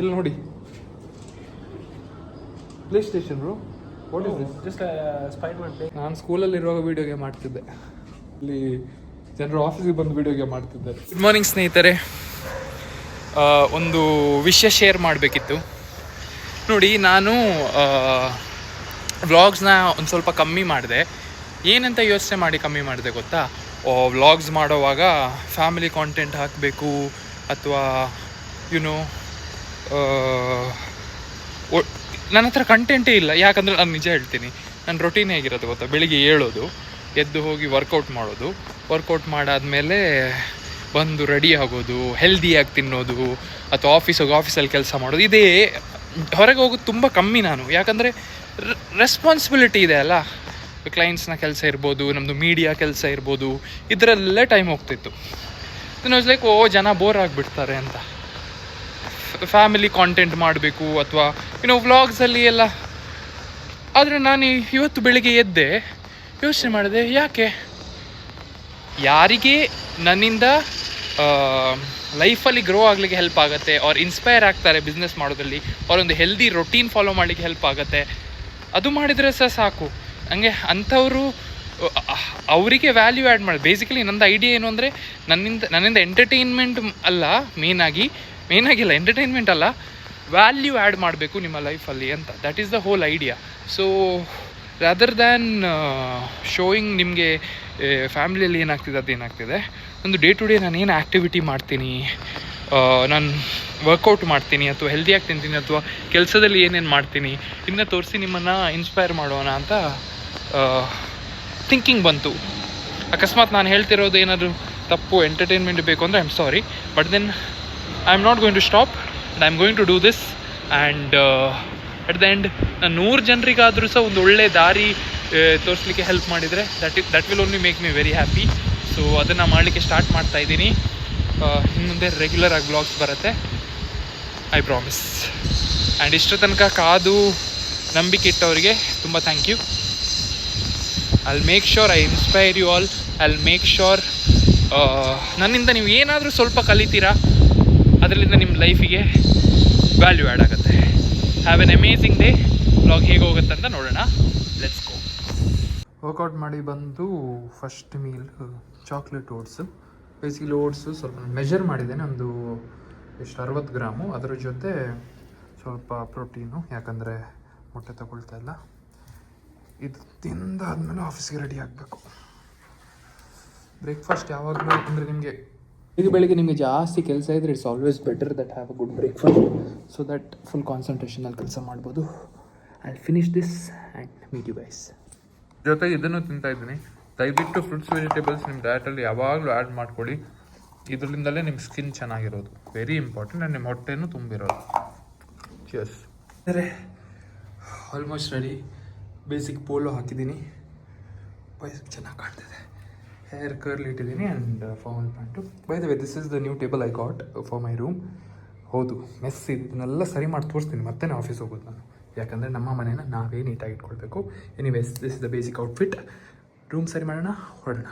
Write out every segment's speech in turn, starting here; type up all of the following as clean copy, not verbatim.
ಇಲ್ಲಿ ನೋಡಿ, PlayStation bro. What is this? Just Spiderman play. ನಾನು ಸ್ಕೂಲಲ್ಲಿರುವಾಗ ವೀಡಿಯೋ ಗೇಮ್ ಮಾಡ್ತಿದ್ದೆ. ಇಲ್ಲಿ ಜನರು ಆಫೀಸಿಗೆ ಬಂದು ವೀಡಿಯೋ ಗೇಮ್ ಮಾಡ್ತಿದ್ದಾರೆ. ಗುಡ್ ಮಾರ್ನಿಂಗ್ ಸ್ನೇಹಿತರೆ. ಒಂದು ವಿಷಯ ಶೇರ್ ಮಾಡಬೇಕಿತ್ತು. ನೋಡಿ, ನಾನು ವ್ಲಾಗ್ಸ್ನ ಒಂದು ಸ್ವಲ್ಪ ಕಮ್ಮಿ ಮಾಡಿದೆ. ಏನಂತ ಯೋಚನೆ ಮಾಡಿ ಕಮ್ಮಿ ಮಾಡಿದೆ ಗೊತ್ತಾ? ವ್ಲಾಗ್ಸ್ ಮಾಡೋವಾಗ ಫ್ಯಾಮಿಲಿ ಕಾಂಟೆಂಟ್ ಹಾಕಬೇಕು ಅಥವಾ ಯುನೋ ನನ್ನ ಹತ್ರ ಕಂಟೆಂಟೇ ಇಲ್ಲ. ಯಾಕಂದರೆ ನಾನು ನಿಜ ಹೇಳ್ತೀನಿ, ನನ್ನ ರೊಟೀನ್ ಹೇಗಿರೋದು ಗೊತ್ತಾ? ಬೆಳಿಗ್ಗೆ ಏಳೋದು, ಎದ್ದು ಹೋಗಿ ವರ್ಕೌಟ್ ಮಾಡೋದು, ವರ್ಕೌಟ್ ಮಾಡಾದಮೇಲೆ ಬಂದು ರೆಡಿ ಆಗೋದು, ಹೆಲ್ದಿಯಾಗಿ ತಿನ್ನೋದು, ಅಥವಾ ಆಫೀಸಲ್ಲಿ ಕೆಲಸ ಮಾಡೋದು. ಇದೇ ಹೊರಗೆ ಹೋಗೋದು ತುಂಬ ಕಮ್ಮಿ ನಾನು. ಯಾಕಂದರೆ ರೆಸ್ಪಾನ್ಸಿಬಿಲಿಟಿ ಇದೆ ಅಲ್ಲ. ಕ್ಲೈಂಟ್ಸ್ನ ಕೆಲಸ ಇರ್ಬೋದು, ನಮ್ಮದು ಮೀಡಿಯಾ ಕೆಲಸ ಇರ್ಬೋದು, ಇದರಲ್ಲೇ ಟೈಮ್ ಹೋಗ್ತಿತ್ತು. ಲೈಕ್ ಜನ ಬೋರ್ ಆಗಿಬಿಡ್ತಾರೆ ಅಂತ ಫ್ಯಾಮಿಲಿ ಕಾಂಟೆಂಟ್ ಮಾಡಬೇಕು ಅಥವಾ ವ್ಲಾಗ್ಸಲ್ಲಿ ಎಲ್ಲ. ಆದರೆ ನಾನು ಇವತ್ತು ಬೆಳಿಗ್ಗೆ ಎದ್ದೆ, ಯೋಚನೆ ಮಾಡಿದೆ, ಯಾರಿಗೆ ನನ್ನಿಂದ ಲೈಫಲ್ಲಿ ಗ್ರೋ ಆಗಲಿಕ್ಕೆ ಹೆಲ್ಪ್ ಆಗುತ್ತೆ, ಅವ್ರು ಇನ್ಸ್ಪೈರ್ ಆಗ್ತಾರೆ ಬಿಸ್ನೆಸ್ ಮಾಡೋದ್ರಲ್ಲಿ, ಅವರೊಂದು ಹೆಲ್ದಿ ರೊಟೀನ್ ಫಾಲೋ ಮಾಡಲಿಕ್ಕೆ ಹೆಲ್ಪ್ ಆಗುತ್ತೆ, ಅದು ಮಾಡಿದರೆ ಸಾಕು. ಹಂಗೆ ಅಂಥವರು ಅವರಿಗೆ ವ್ಯಾಲ್ಯೂ ಆ್ಯಡ್ ಮಾಡಿ. ಬೇಸಿಕಲಿ ನಂದು ಐಡಿಯಾ ಏನು ಅಂದರೆ, ನನ್ನಿಂದ ಎಂಟರ್ಟೈನ್ಮೆಂಟ್ ಅಲ್ಲ, ಮೇನಾಗಿಲ್ಲ ಎಂಟರ್ಟೈನ್ಮೆಂಟ್ ಅಲ್ಲ, ವ್ಯಾಲ್ಯೂ ಆ್ಯಡ್ ಮಾಡಬೇಕು ನಿಮ್ಮ ಲೈಫಲ್ಲಿ ಅಂತ. That is the whole idea. So rather than showing ನಿಮಗೆ ಫ್ಯಾಮಿಲಿಯಲ್ಲಿ ಏನಾಗ್ತಿದೆ ಅದೇನಾಗ್ತಿದೆ, ಒಂದು ಡೇ ಟು ಡೇ ನಾನು ಏನು ಆ್ಯಕ್ಟಿವಿಟಿ ಮಾಡ್ತೀನಿ, ನಾನು ವರ್ಕೌಟ್ ಮಾಡ್ತೀನಿ ಅಥವಾ ಹೆಲ್ದಿಯಾಗಿ ತಿಂತೀನಿ ಅಥವಾ ಕೆಲಸದಲ್ಲಿ ಏನೇನು ಮಾಡ್ತೀನಿ, ಇದನ್ನ ತೋರಿಸಿ ನಿಮ್ಮನ್ನು ಇನ್ಸ್ಪೈರ್ ಮಾಡೋಣ ಅಂತ ಥಿಂಕಿಂಗ್ ಬಂತು. ಅಕಸ್ಮಾತ್ ನಾನು ಹೇಳ್ತಿರೋದು ಏನಾದರೂ ತಪ್ಪು, ಎಂಟರ್ಟೈನ್ಮೆಂಟ್ ಬೇಕು ಅಂದರೆ I am sorry, but then I am not going to stop and I am going to do this. And at the end ನಾನು 100 ಜನರಿಗಾದರೂ ಸಹ ಒಂದು ಒಳ್ಳೆ ದಾರಿ ತೋರಿಸ್ಲಿಕ್ಕೆ ಹೆಲ್ಪ್ ಮಾಡಿದರೆ that will only make me very happy. So ಅದನ್ನು ಮಾಡಲಿಕ್ಕೆ ಸ್ಟಾರ್ಟ್ ಮಾಡ್ತಾಯಿದ್ದೀನಿ. ಇನ್ನು ಮುಂದೆ ರೆಗ್ಯುಲರ್ ಆಗಿ ವ್ಲಾಗ್ಸ್ ಬರುತ್ತೆ, ಐ ಪ್ರಾಮಿಸ್. ಆ್ಯಂಡ್ ಇಷ್ಟರ ತನಕ ಕಾದು ನಂಬಿಕೆ ಇಟ್ಟವರಿಗೆ ತುಂಬ thank you. I'll make sure I inspire you all. I'll make sure ನನ್ನಿಂದ ನೀವು ಏನಾದರೂ ಸ್ವಲ್ಪ ಕಲಿತೀರಾ, ಅದರಿಂದ ನಿಮ್ಮ ಲೈಫಿಗೆ ವ್ಯಾಲ್ಯೂ ಆ್ಯಡ್ ಆಗುತ್ತೆ. Have an amazing day. Vlog ಹೇಗೆ ಹೋಗುತ್ತೆ ಅಂತ ನೋಡೋಣ. Let's go. ವರ್ಕೌಟ್ ಮಾಡಿ ಬಂದು first meal chocolate oats. Basically oats ಸ್ವಲ್ಪ ಮೆಜರ್ ಮಾಡಿದ್ದೇನೆ, ಒಂದು ಎಷ್ಟು 60 ಗ್ರಾಮು. ಅದರ ಜೊತೆ ಸ್ವಲ್ಪ ಪ್ರೋಟೀನು, ಯಾಕಂದರೆ ಮೊಟ್ಟೆ ತಗೊಳ್ತಾ ಇಲ್ಲ. ಇದು ತಿಂದಾದ್ಮೇಲೆ ಆಫೀಸಿಗೆ ರೆಡಿ ಆಗಬೇಕು. ಬ್ರೇಕ್ಫಾಸ್ಟ್ ಯಾವಾಗಲೂ ಅಂದರೆ ನಿಮಗೆ ಈಗ ಬೆಳಿಗ್ಗೆ ನಿಮಗೆ ಜಾಸ್ತಿ ಕೆಲಸ ಇದ್ದರೆ it's always better that have a good breakfast, so that full ಕಾನ್ಸಂಟ್ರೇಷನಲ್ಲಿ ಕೆಲಸ ಮಾಡ್ಬೋದು. And finish this and meet you guys. ಜೊತೆಗೆ ಇದನ್ನು ತಿಂತಾಯಿದ್ದೀನಿ. ದಯವಿಟ್ಟು ಫ್ರೂಟ್ಸ್ ವೆಜಿಟೇಬಲ್ಸ್ ನಿಮ್ಮ ಡಯಟಲ್ಲಿ ಯಾವಾಗಲೂ ಆ್ಯಡ್ ಮಾಡ್ಕೊಳ್ಳಿ. ಇದರಿಂದಲೇ ನಿಮ್ಮ ಸ್ಕಿನ್ ಚೆನ್ನಾಗಿರೋದು, ವೆರಿ ಇಂಪಾರ್ಟೆಂಟ್. ಆ್ಯಂಡ್ ನಿಮ್ಮ ಹೊಟ್ಟೆನೂ ತುಂಬಿರೋದು. ಚಿಯರ್ಸ್. ಅಂದರೆ ಆಲ್ಮೋಸ್ಟ್ ರೆಡಿ. ಬೇಸಿಕ್ ಪೋಲೋ ಹಾಕಿದ್ದೀನಿ, ವಯಸ್ಸಿಗೆ ಚೆನ್ನಾಗಿ ಕಾಣ್ತಿದೆ. ಹೇರ್ ಕರ್ಲ್ ಇಟ್ಟಿದ್ದೀನಿ and formal pant. By the way, this is the new table I got for my room. ಹೌದು, ಮೆಸ್ ಇದನ್ನೆಲ್ಲ ಸರಿ ಮಾಡಿ ತೋರಿಸ್ತೀನಿ, ಮತ್ತೆ ನಾನು ಆಫೀಸ್ ಹೋಗೋದು ನಾನು. ಯಾಕಂದರೆ ನಮ್ಮ ಮನೇನ ನಾವೇ ನೀಟಾಗಿ ಇಟ್ಕೊಳ್ಬೇಕು. Anyways, this is the basic outfit. Room ಸರಿ ಮಾಡೋಣ, ಹೊರಡೋಣ.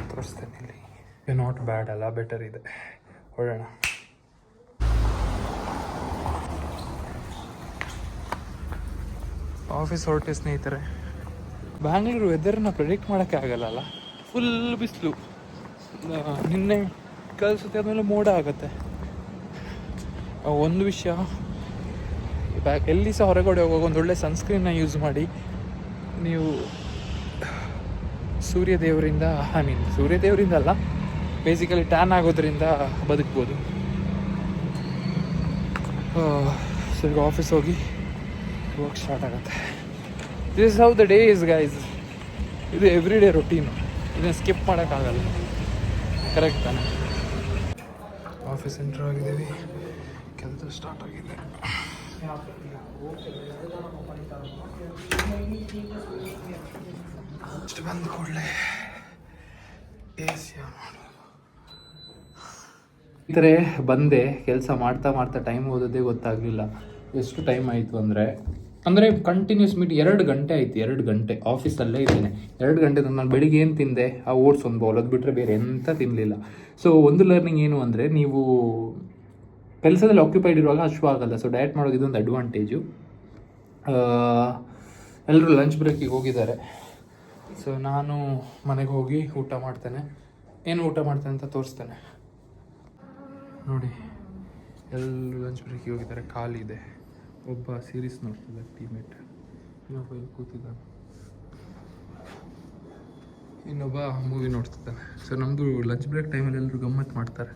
ತೋರಿಸ್ತೇನೆ ಇಲ್ಲಿ. ನಾಟ್ ಬ್ಯಾಡ್ ಅಲ್ಲ, ಬೆಟರ್ ಇದೆ. ಹೊರಡೋಣ. ಆಫೀಸ್ ಹೊರಟೆ ಸ್ನೇಹಿತರೆ. ಬ್ಯಾಂಗ್ಳೂರು ವೆದರ್ನ ಪ್ರೆಡಿಕ್ಟ್ ಮಾಡೋಕ್ಕೆ ಆಗಲ್ಲ. ಫುಲ್ ಬಿಸಿಲು. ನಿನ್ನೆ ಕಳಿಸುತ್ತೆ, ಆದಮೇಲೆ ಮೋಡ ಆಗುತ್ತೆ. ಒಂದು ವಿಷಯ, ಎಲ್ಲಿ ಸಹ ಹೊರಗಡೆ ಹೋಗುವಾಗ ಒಂದೊಳ್ಳೆ ಸನ್ಸ್ಕ್ರೀನ್ನ ಯೂಸ್ ಮಾಡಿ. ನೀವು ಸೂರ್ಯದೇವರಿಂದ ಅಲ್ಲ, ಬೇಸಿಕಲಿ ಟ್ಯಾನ್ ಆಗೋದ್ರಿಂದ ಬದುಕ್ಬೋದು. ಸೊ ಈಗ ಆಫೀಸ್ ಹೋಗಿ ವರ್ಕ್ ಸ್ಟಾರ್ಟ್ ಆಗುತ್ತೆ. This is how the day is guys. ಇದು ಎವ್ರಿ ಡೇ ರೊಟೀನು, ಇದನ್ನು ಸ್ಕಿಪ್ ಮಾಡೋಕ್ಕಾಗಲ್ಲ. ಕರೆಕ್ಟ್ ತಾನೆ? ಆಫೀಸ್ ಎಂಟ್ರ್ ಆಗಿದ್ದೀವಿ, ಕೆಲಸ ಸ್ಟಾರ್ಟ್ ಆಗಿದೆ. ಇಷ್ಟು ಬಂದ ಕೂಡಲೇ ಎ ಸಿ ಆನ್ ಮಾಡೋದು. ಈ ಥರ ಬಂದೆ, ಕೆಲಸ ಮಾಡ್ತಾ ಮಾಡ್ತಾ ಟೈಮ್ ಓದೋದೇ ಗೊತ್ತಾಗಲಿಲ್ಲ. ಎಷ್ಟು ಟೈಮ್ ಆಯಿತು ಅಂದರೆ ಕಂಟಿನ್ಯೂಸ್ ಮೀಟ್ 2 ಗಂಟೆ ಆಯಿತು. 2 ಗಂಟೆ ಆಫೀಸಲ್ಲೇ ಇದ್ದೇನೆ. 2 ಗಂಟೆ ನಾನು ಬೆಳಿಗ್ಗೆ ಏನು ತಿಂದೆ, ಆ ಓಟ್ಸ್ ಒಂದು ಬೌಲ್, ಅದು ಬಿಟ್ಟರೆ ಬೇರೆ ಎಂತ ತಿನ್ನಲಿಲ್ಲ. ಸೊ ಒಂದು ಲರ್ನಿಂಗ್ ಏನು ಅಂದರೆ, ನೀವು ಕೆಲಸದಲ್ಲಿ ಆಕ್ಯುಪೈಡ್ ಇರುವಾಗ ಹಶ್ವ ಆಗಲ್ಲ. ಸೊ ಡಯಟ್ ಮಾಡೋದು ಇದೊಂದು ಅಡ್ವಾಂಟೇಜು. ಎಲ್ಲರೂ ಲಂಚ್ ಬ್ರೇಕಿಗೆ ಹೋಗಿದ್ದಾರೆ. ಸೊ ನಾನು ಮನೆಗೆ ಹೋಗಿ ಊಟ ಮಾಡ್ತೇನೆ. ಏನು ಊಟ ಮಾಡ್ತೇನೆ ಅಂತ ತೋರಿಸ್ತೇನೆ ನೋಡಿ. ಎಲ್ಲರೂ ಲಂಚ್ ಬ್ರೇಕಿಗೆ ಹೋಗಿದ್ದಾರೆ, ಖಾಲಿ ಇದೆ. ಒಬ್ಬ ಸೀರೀಸ್ ನೋಡ್ತಿದ್ದ ಟೀಮೇಟ್, ಇನ್ನೊಬ್ಬ ಇಲ್ಲಿ ಕೂತಿದ್ದಾನೆ, ಇನ್ನೊಬ್ಬ ಮೂವಿ ನೋಡ್ತಿದ್ದಾನೆ. ಸೊ ನಮ್ಮದು ಲಂಚ್ ಬ್ರೇಕ್ ಟೈಮಲ್ಲಿ ಎಲ್ಲರೂ ಗಮ್ಮತ್ತು ಮಾಡ್ತಾರೆ.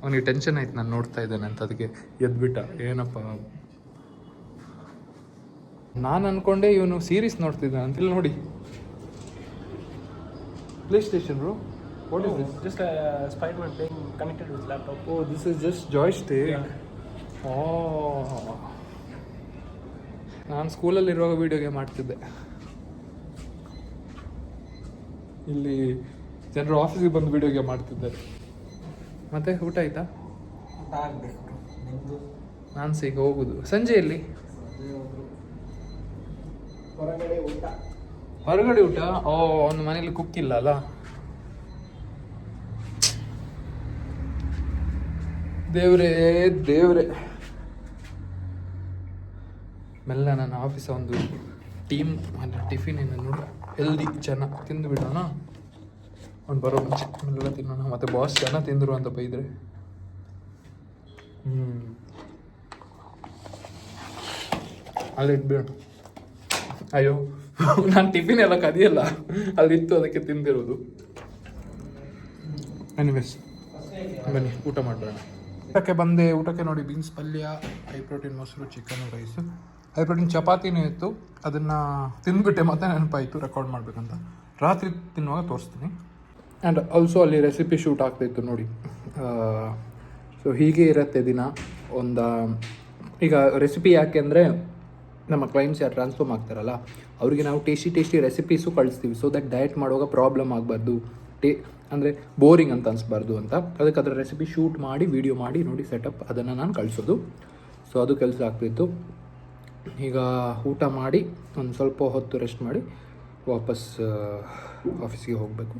ಅವನಿಗೆ ಟೆನ್ಷನ್ ಆಯ್ತು ನಾನು ನೋಡ್ತಾ ಇದ್ದೇನೆ ಅಂತ, ಅದಕ್ಕೆ ಎದ್ಬಿಟ್ಟ. ಏನಪ್ಪ, ನಾನು ಅಂದ್ಕೊಂಡೆ ಇವನು ಸೀರೀಸ್ ನೋಡ್ತಿದ್ದಾನೆ ಅಂತಿಲ್ಲ. ನೋಡಿ, PlayStation bro. What is this? Just a Spider-Man playing connected with laptop. Oh, this is just joystick. Yeah. Oh. ನಾನು ಸ್ಕೂಲಲ್ಲಿರುವಾಗ ವೀಡಿಯೋ ಗೇಮ್ ಆಡ್ತಿದ್ದೆ. ಇಲ್ಲಿ ಜನರು ಆಫೀಸಿಗೆ ಬಂದು ವೀಡಿಯೋ ಗೇಮ್ ಆಡ್ತಿದ್ದಾರೆ. ಮತ್ತೆ ಊಟ ಆಯ್ತಾ? ನಾನು ಈಗ ಹೋಗುದು. ಸಂಜೆಯಲ್ಲಿ ಹೊರಗಡೆ ಊಟ. ಓ, ಒಂದು ಮನೇಲಿ ಕುಕ್ ಇಲ್ಲ ಅಲ್ಲ. ದೇವ್ರೇ ದೇವ್ರೆ. ಮೆಲ್ಲ ನನ್ನ ಆಫೀಸ ಒಂದು ಟೀಮ್ ಟಿಫಿನ್ ಏನು ನೋಡಿ, ಹೆಲ್ದಿ ಜನ ತಿಂದು ಬಿಡೋಣ. ಅವ್ನು ಬರೋ ಮುಂಚೆ ಮೆಲ್ಲ ತಿನ್ನೋಣ. ಮತ್ತು ಬಾಸ್ ಜನ ತಿಂದರು ಅಂತ ಬೈದರೆ ಅಲ್ಲಿ ಇಟ್ಬಿಡೋಣ. ಅಯ್ಯೋ, ನಾನು ಟಿಫಿನ್ ಎಲ್ಲ ಕದಿಯಲ್ಲ, ಅಲ್ಲಿತ್ತು ಅದಕ್ಕೆ ತಿಂದಿರೋದು. ಎನಿವೇಸ್, ಬನ್ನಿ ಊಟ ಮಾಡೋಣ. ಊಟಕ್ಕೆ ಬಂದೆ. ಊಟಕ್ಕೆ ನೋಡಿ, ಬೀನ್ಸ್ ಪಲ್ಯ, ಹೈ ಪ್ರೋಟೀನ್ ಮೊಸರು, ಚಿಕನ್ ರೈಸು, ಹೈ ಪ್ರೋಟೀನ್ ಚಪಾತಿನೂ ಇತ್ತು. ಅದನ್ನು ತಿಂದ್ಬಿಟ್ಟೆ, ಮತ್ತೆ ನೆನಪಾಯಿತು ರೆಕಾರ್ಡ್ ಮಾಡಬೇಕಂತ. ರಾತ್ರಿ ತಿನ್ನುವಾಗ ತೋರಿಸ್ತೀನಿ. ಆ್ಯಂಡ್ ಆಲ್ಸೋ ಅಲ್ಲಿ ರೆಸಿಪಿ ಶೂಟ್ ಆಗ್ತಾಯಿತ್ತು ನೋಡಿ. ಸೊ ಹೀಗೆ ಇರುತ್ತೆ ದಿನ. ಈಗ ರೆಸಿಪಿ ಯಾಕೆ ಅಂದರೆ, ನಮ್ಮ ಕ್ಲೈಂಟ್ಸ್ ಯಾರು ಟ್ರಾನ್ಸ್ಫಾರ್ಮ್ ಆಗ್ತಾರಲ್ಲ, ಅವರಿಗೆ ನಾವು ಟೇಸ್ಟಿ ರೆಸಿಪೀಸು ಕಳಿಸ್ತೀವಿ. ಸೊ ದಟ್ ಡಯಟ್ ಮಾಡುವಾಗ ಪ್ರಾಬ್ಲಮ್ ಆಗಬಾರ್ದು, ಅಂದರೆ ಬೋರಿಂಗ್ ಅಂತ ಅನಿಸ್ಬಾರ್ದು ಅಂತ. ಅದಕ್ಕೆ ಅದರ ರೆಸಿಪಿ ಶೂಟ್ ಮಾಡಿ ವಿಡಿಯೋ ಮಾಡಿ ನೋಡಿ ಸೆಟಪ್, ಅದನ್ನು ನಾನು ಕಳಿಸೋದು. ಸೊ ಅದು ಕೆಲಸ ಆಗ್ತಿತ್ತು. ಈಗ ಊಟ ಮಾಡಿ ಒಂದು ಸ್ವಲ್ಪ ಹೊತ್ತು ರೆಸ್ಟ್ ಮಾಡಿ ವಾಪಸ್ ಆಫೀಸಿಗೆ ಹೋಗಬೇಕು.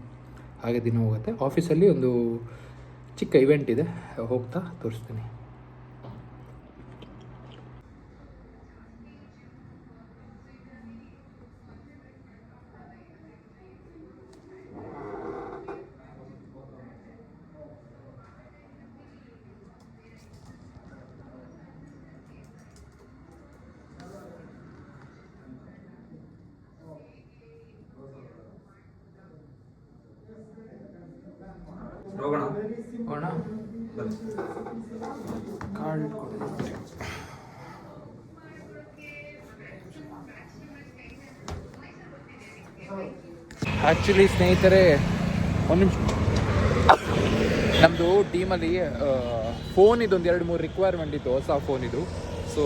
ಹಾಗೆ ದಿನ ಹೋಗುತ್ತೆ. ಆಫೀಸಲ್ಲಿ ಒಂದು ಚಿಕ್ಕ ಇವೆಂಟ್ ಇದೆ, ಹೋಗ್ತಾ ತೋರಿಸ್ತೀನಿ. ಹೋಗೋಣ. ಕಾರ್ಡ್ ಇಟ್ಕೊಂಡು ಆ್ಯಕ್ಚುಲಿ ಸ್ನೇಹಿತರೆ, ಒಂದು ನಿಮಿಷ. ನಮ್ಮದು ಟೀಮಲ್ಲಿ ಫೋನ್ ಇದೊಂದು 2-3 ರಿಕ್ವೈರ್ಮೆಂಟ್ ಇತ್ತು, ಹೊಸ ಫೋನ್ ಇದು. ಸೊ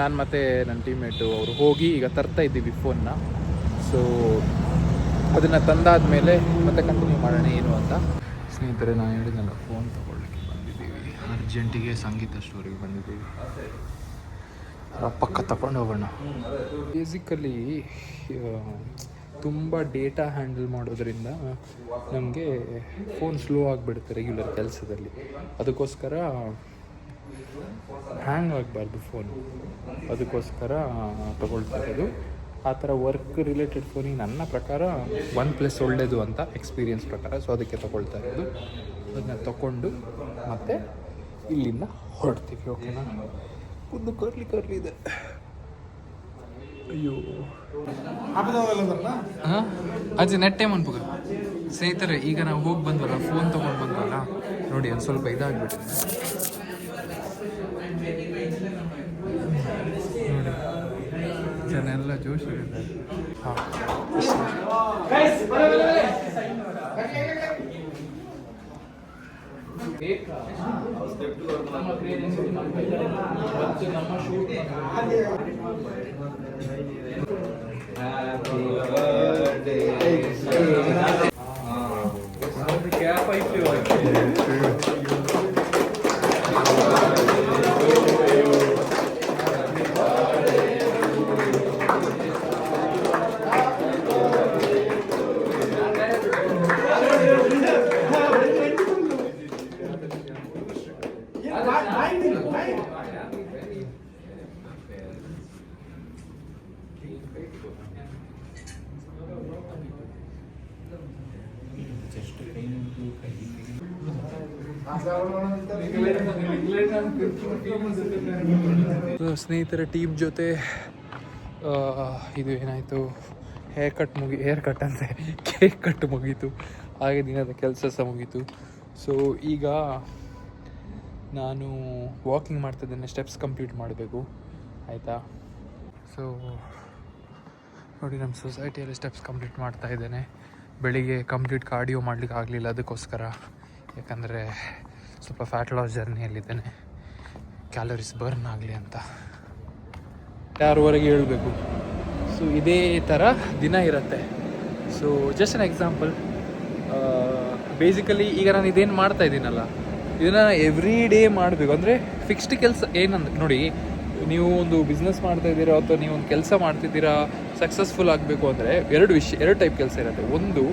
ನಾನು ಮತ್ತು ನನ್ನ ಟೀಮ್ಮೇಟು ಅವರು ಹೋಗಿ ಈಗ ತರ್ತಾ ಇದ್ದೀವಿ ಫೋನ್ನ. ಸೊ ಅದನ್ನು ತಂದಾದಮೇಲೆ ಮತ್ತೆ ಕಂಟಿನ್ಯೂ ಮಾಡೋಣ ಏನು ಅಂತ. ಸ್ನೇಹಿತರೆ, ನಾನು ಹೇಳಿದ್ನಲ್ಲ, ಫೋನ್ ತೊಗೊಳ್ಳಿಕ್ಕೆ ಬಂದಿದ್ದೀವಿ. ಅರ್ಜೆಂಟಿಗೆ ಸಂಗೀತ ಸ್ಟೋರಿಗೆ ಬಂದಿದ್ದೀವಿ. ಪಕ್ಕ ತಗೊಂಡು ಹೋಗೋಣ. ಬೇಸಿಕಲಿ ತುಂಬ ಡೇಟಾ ಹ್ಯಾಂಡಲ್ ಮಾಡೋದ್ರಿಂದ ನಮಗೆ ಫೋನ್ ಸ್ಲೋ ಆಗಿಬಿಡುತ್ತೆ ರೆಗ್ಯುಲರ್ ಕೆಲಸದಲ್ಲಿ. ಅದಕ್ಕೋಸ್ಕರ ಹ್ಯಾಂಗ್ ಆಗಬಾರ್ದು ಫೋನು, ಅದಕ್ಕೋಸ್ಕರ ತೊಗೊಳ್ತಾ ಇರೋದು. ಆ ಥರ ವರ್ಕ್ ರಿಲೇಟೆಡ್ ಫೋನಿಗೆ ನನ್ನ ಪ್ರಕಾರ OnePlus ಒಳ್ಳೆಯದು ಅಂತ ಎಕ್ಸ್ಪೀರಿಯನ್ಸ್ ಪ್ರಕಾರ. ಸೊ ಅದಕ್ಕೆ ತೊಗೊಳ್ತಾ ಇರೋದು. ಅದನ್ನ ತೊಗೊಂಡು ಮತ್ತೆ ಇಲ್ಲಿಂದ ಹೊರಡ್ತೀವಿ. ಓಕೆನಾ? ಒಂದು ಕರ್ಲಿ ಇದೆ. ಅಯ್ಯೋ, ಹಾಂ ಅಜ್ಜಿ ನೆಟ್ ಟೈಮ್ ಅನ್ಬೋಗ. ಸ್ನೇಹಿತರೆ, ಈಗ ನಾವು ಹೋಗಿ ಬಂದ್ವಲ್ಲ, ಫೋನ್ ತೊಗೊಂಡು ಬಂದ್ವಲ್ಲ ನೋಡಿ, ಒಂದು ಸ್ವಲ್ಪ ಇದಾಗ್ಬಿಟ್ಟಿದೆ ನೋಡಿ, ಜನ ಎಲ್ಲ ಜೋಶ್ ಇದ್ದಾರೆ. ಹಾಂ, क्या पाइप ಸ್ನೇಹಿತರ ಟೀಮ್ ಜೊತೆ ಇದು ಏನಾಯಿತು, ಹೇರ್ ಕಟ್ ಅಂದರೆ ಕೇಕ್ ಕಟ್ ಮುಗೀತು, ಹಾಗೆ ದಿನದ ಕೆಲಸ ಸಹ ಮುಗೀತು. ಸೊ ಈಗ ನಾನು ವಾಕಿಂಗ್ ಮಾಡ್ತಿದ್ದೇನೆ, ಸ್ಟೆಪ್ಸ್ ಕಂಪ್ಲೀಟ್ ಮಾಡಬೇಕು ಆಯಿತಾ. ಸೊ ನೋಡಿ, ನಮ್ಮ ಸೊಸೈಟಿಯಲ್ಲಿ ಸ್ಟೆಪ್ಸ್ ಕಂಪ್ಲೀಟ್ ಮಾಡ್ತಾ ಇದ್ದೇನೆ. ಬೆಳಿಗ್ಗೆ ಕಂಪ್ಲೀಟ್ ಕಾರ್ಡಿಯೋ ಮಾಡಲಿಕ್ಕೆ ಆಗಲಿಲ್ಲ, ಅದಕ್ಕೋಸ್ಕರ, ಯಾಕಂದರೆ ಸ್ವಲ್ಪ ಫ್ಯಾಟ್ ಲಾಸ್ ಜರ್ನಿಯಲ್ಲಿದ್ದೇನೆ, ಕ್ಯಾಲರೀಸ್ ಬರ್ನ್ ಆಗಲಿ ಅಂತ. 6:30 ಹೇಳಬೇಕು. ಸೊ ಇದೇ ಥರ ದಿನ ಇರುತ್ತೆ. So just an example, basically ಈಗ ನಾನು ಇದೇನು ಮಾಡ್ತಾ ಇದ್ದೀನಲ್ಲ, ಇದನ್ನು ಎವ್ರಿ ಡೇ ಮಾಡಬೇಕು. ಅಂದರೆ ಫಿಕ್ಸ್ಡ್ ಕೆಲಸ ಏನಂದ್ರೆ, ನೋಡಿ, ನೀವು ಒಂದು ಬಿಸ್ನೆಸ್ ಮಾಡ್ತಾ ಇದ್ದೀರಾ ಅಥವಾ ನೀವು ಒಂದು ಕೆಲಸ ಮಾಡ್ತಿದ್ದೀರಾ, ಸಕ್ಸಸ್ಫುಲ್ ಆಗಬೇಕು ಅಂದರೆ ಎರಡು ಟೈಪ್ ಕೆಲಸ ಇರುತ್ತೆ. ಒಂದು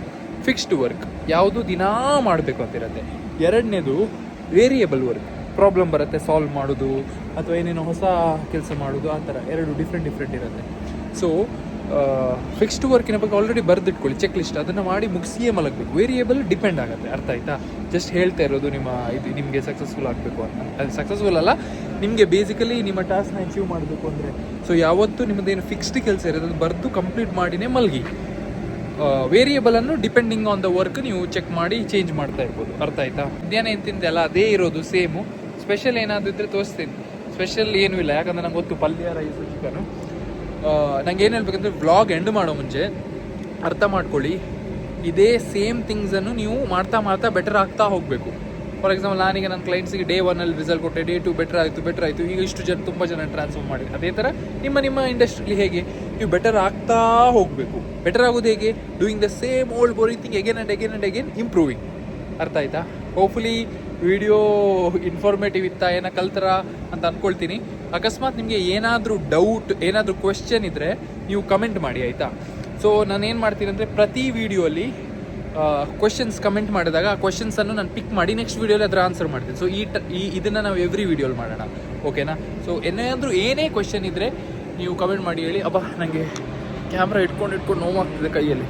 ಫಿಕ್ಸ್ಡ್ ವರ್ಕ್, ಯಾವುದು ದಿನಾ ಮಾಡಬೇಕು ಅಂತಿರುತ್ತೆ. ಎರಡನೇದು ವೇರಿಯಬಲ್ ವರ್ಕ್, ಪ್ರಾಬ್ಲಮ್ ಬರುತ್ತೆ ಸಾಲ್ವ್ ಮಾಡೋದು ಅಥವಾ ಏನೇನೋ ಹೊಸ ಕೆಲಸ ಮಾಡೋದು, ಆ ಥರ ಎರಡು ಡಿಫ್ರೆಂಟ್ ಇರುತ್ತೆ. ಸೊ ಫಿಕ್ಸ್ಡ್ ವರ್ಕಿನ ಬಗ್ಗೆ ಆಲ್ರೆಡಿ ಬರೆದಿಟ್ಕೊಳ್ಳಿ, ಚೆಕ್ ಲಿಸ್ಟ್, ಅದನ್ನು ಮಾಡಿ ಮುಗಿಸಿಯೇ ಮಲಗಬೇಕು. ವೇರಿಯಬಲ್ ಡಿಪೆಂಡ್ ಆಗುತ್ತೆ, ಅರ್ಥ ಆಯ್ತಾ? ಜಸ್ಟ್ ಹೇಳ್ತಾ ಇರೋದು ನಿಮಗೆ ಸಕ್ಸಸ್ಫುಲ್ ಆಗಬೇಕು ಅಂತ. ಅದು ಸಕ್ಸಸ್ಫುಲ್ ಅಲ್ಲ, ನಿಮಗೆ ಬೇಸಿಕಲಿ ನಿಮ್ಮ ಟಾಸ್ಕ್ನ ಅಚೀವ್ ಮಾಡಬೇಕು ಅಂದರೆ. ಸೊ ಯಾವತ್ತೂ ನಿಮ್ಮದೇನು ಫಿಕ್ಸ್ಡ್ ಕೆಲಸ ಇರೋದು ಅದು ಬರೆದು ಕಂಪ್ಲೀಟ್ ಮಾಡಿನೇ ಮಲಗಿ. ವೇರಿಯಬಲನ್ನು ಡಿಪೆಂಡಿಂಗ್ ಆನ್ ದ ವರ್ಕ್ ನೀವು ಚೆಕ್ ಮಾಡಿ ಚೇಂಜ್ ಮಾಡ್ತಾ ಇರ್ಬೋದು, ಅರ್ಥ ಆಯ್ತಾ? ಮಧ್ಯಾಹ್ನ ಏನು ತಿಂದೆ ಅಲ್ಲ, ಅದೇ ಇರೋದು ಸೇಮು. ಸ್ಪೆಷಲ್ ಏನಾದರೂ ಇದ್ದರೆ ತೋರಿಸ್ತೀನಿ. ಸ್ಪೆಷಲ್ ಏನೂ ಇಲ್ಲ, ಯಾಕಂದರೆ ನಂಗೆ ಗೊತ್ತು ಪಲ್ಯ, ರೈಸು, ಚಿಕನು. ನಂಗೆ ಏನು ಹೇಳ್ಬೇಕಂದ್ರೆ, ವ್ಲಾಗ್ ಎಂಡ್ ಮಾಡೋ ಮುಂಚೆ ಅರ್ಥ ಮಾಡ್ಕೊಳ್ಳಿ, ಇದೇ ಸೇಮ್ ಥಿಂಗ್ಸನ್ನು ನೀವು ಮಾಡ್ತಾ ಬೆಟರ್ ಆಗ್ತಾ ಹೋಗಬೇಕು. ಫಾರ್ ಎಕ್ಸಾಂಪಲ್, ನಾನೀಗ ನನ್ನ ಕ್ಲೈಂಟ್ಸಿಗೆ ಡೇ 1 ರಿಸಲ್ಟ್ ಕೊಟ್ಟೆ, ಡೇ 2 ಬೆಟರ್ ಆಯಿತು, ಈಗ ತುಂಬ ಜನ ಟ್ರಾನ್ಸ್ಫರ್ ಮಾಡಿ. ಅದೇ ಥರ ನಿಮ್ಮ ಇಂಡಸ್ಟ್ರಿಲಿ ಹೇಗೆ ನೀವು ಬೆಟರ್ ಆಗ್ತಾ ಹೋಗಬೇಕು. ಬೆಟರ್ ಆಗೋದು ಹೇಗೆ? Doing the same old boring thing again and again improving, ಅರ್ಥ ಆಯ್ತಾ? ಹೋಪ್ಫುಲಿ ವಿಡಿಯೋ ಇನ್ಫಾರ್ಮೇಟಿವ್ ಇತ್ತಾ, ಏನೋ ಕಲ್ತರ ಅಂತ ಅಂದ್ಕೊಳ್ತೀನಿ. ಅಕಸ್ಮಾತ್ ನಿಮಗೆ ಏನಾದರೂ ಡೌಟ್, ಏನಾದರೂ ಕ್ವೆಶ್ಚನ್ ಇದ್ದರೆ ನೀವು ಕಮೆಂಟ್ ಮಾಡಿ, ಆಯಿತಾ? ಸೊ ನಾನೇನು ಮಾಡ್ತೀನಿ ಅಂದರೆ, ಪ್ರತಿ ವಿಡಿಯೋಲಿ ಕ್ವೆಶನ್ಸ್ ಕಮೆಂಟ್ ಮಾಡಿದಾಗ ಆ ಕ್ವೆಶನ್ಸನ್ನು ನಾನು ಪಿಕ್ ಮಾಡಿ ನೆಕ್ಸ್ಟ್ ವೀಡಿಯೋಲಿ ಅದರ ಆನ್ಸರ್ ಮಾಡ್ತೀನಿ. ಸೊ ಇದನ್ನು ನಾವು ಎವ್ರಿ ವೀಡಿಯೋಲಿ ಮಾಡೋಣ, ಓಕೆನಾ? ಸೊ ಏನೇ ಕ್ವೆಶನ್ ಇದ್ದರೆ ನೀವು ಕಮೆಂಟ್ ಮಾಡಿ ಹೇಳಿ. ನನಗೆ ಕ್ಯಾಮ್ರಾ ಇಟ್ಕೊಂಡು ನೋವಾಗ್ತಿದೆ ಕೈಯಲ್ಲಿ.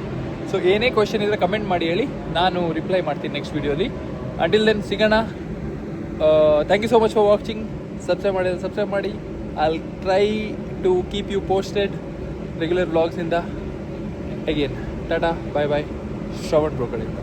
ಸೊ ಏನೇ ಕ್ವೆಶನ್ ಇದ್ದರೆ ಕಮೆಂಟ್ ಮಾಡಿ ಹೇಳಿ, ನಾನು ರಿಪ್ಲೈ ಮಾಡ್ತೀನಿ ನೆಕ್ಸ್ಟ್ ವೀಡಿಯೋಲಿ. ಅಂಟಿಲ್ ದೆನ್ ಸಿಗೋಣ. Thank you so much for watching. Subscribe ಮಾಡಿ. I will try to keep you posted regular ವ್ಲಾಗ್ಸಿಂದ. Again tata, bye, Shravan bro ಕಡೆಯಿಂದ.